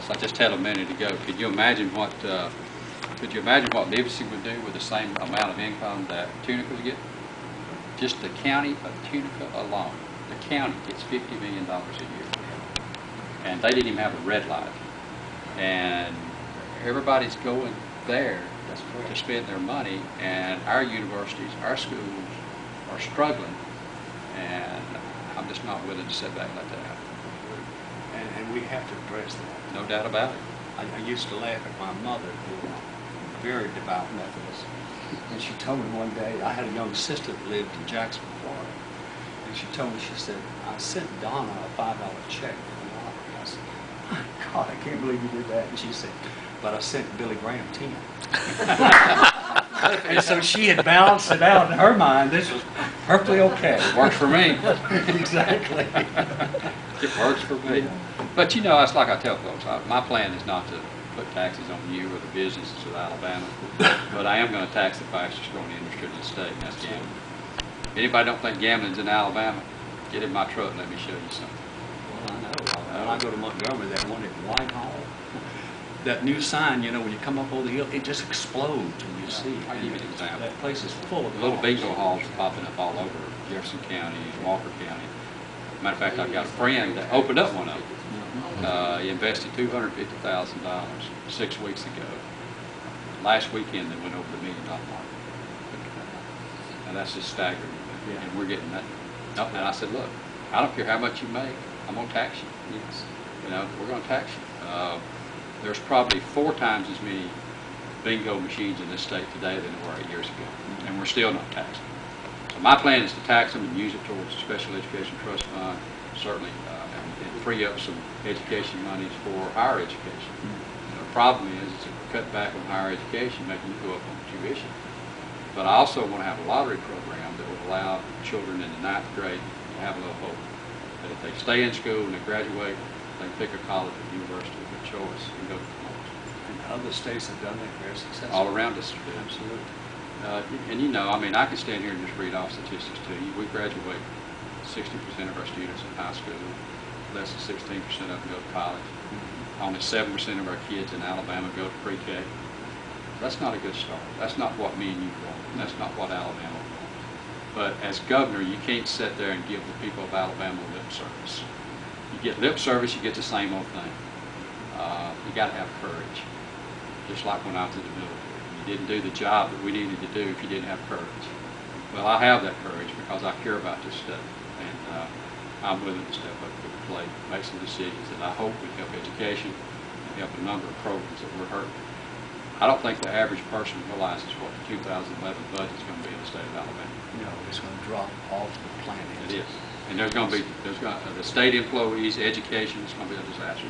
As I just had a minute ago, could you imagine what Livingston would do with the same amount of income that Tunica would get? Just the county of Tunica alone, the county gets $50 million a year, and they didn't even have a red light. And everybody's going there to spend their money, and our universities, our schools are struggling, and I'm just not willing to sit back and let that happen. And we have to address that. No doubt about it. I used to laugh at my mother, who was very devout Methodist, and she told me one day, I had a young sister that lived in Jacksonville, Florida, and she told me, she said, I sent Donna a $5 check for the lottery. I said, my God, I can't believe you did that. And she said, but I sent Billy Graham 10. And so she had balanced it out in her mind. This was perfectly okay. It works for me. Exactly. It works for me. Yeah. But you know, it's like I tell folks, my plan is not to put taxes on you or the businesses of Alabama, but I am going to tax the fastest growing industry in the state, and that's gambling. Anybody don't think gambling's in Alabama, get in my truck and let me show you something. Well, I know. When I go to Montgomery, that one at Whitehall, that new sign, you know, when you come up over the hill, it just explodes when you see it. I'll give you an example. That place is full of Little cars. bingo halls are popping up all over Jefferson County and Walker County. Matter of fact, I've got a friend that opened up one of them. He invested $250,000 6 weeks ago. Last weekend, they went over the $1 million mark. And that's just staggering. Yeah. And we're getting that. And I said, look, I don't care how much you make, I'm going to tax you. Yes. You know, we're going to tax you. There's probably 4 times as many bingo machines in this state today than there were 8 years ago. And we're still not taxing. So my plan is to tax them and use it towards the Special Education Trust Fund, certainly, and free up some education monies for higher education. The problem is that we're cutting back on higher education, making you go up on tuition. But I also want to have a lottery program that would allow children in the 9th grade to have a little hope. That if they stay in school and they graduate, they can pick a college or university of their choice and go to college. And other states have done that very successfully. All around us. Absolutely. And you know, I mean, I can stand here and just read off statistics to you. We graduate 60% of our students in high school. Less than 16% of them go to college. Only 7% of our kids in Alabama go to pre-K. That's not a good start. That's not what me and you want. That's not what Alabama wants. But as governor, you can't sit there and give the people of Alabama lip service. You get lip service, you get the same old thing. You got to have courage. Just like when I was in the military. You didn't do the job that we needed to do if you didn't have courage. Well, I have that courage because I care about this stuff. And I'm willing to step up to the plate, make some decisions that I hope would help education and help a number of programs that we're hurting. I don't think the average person realizes what the 2011 budget is going to be in the state of Alabama. No, it's going to drop off the planet. It is. And there's going to be, the state employees, education, it's going to be a disaster.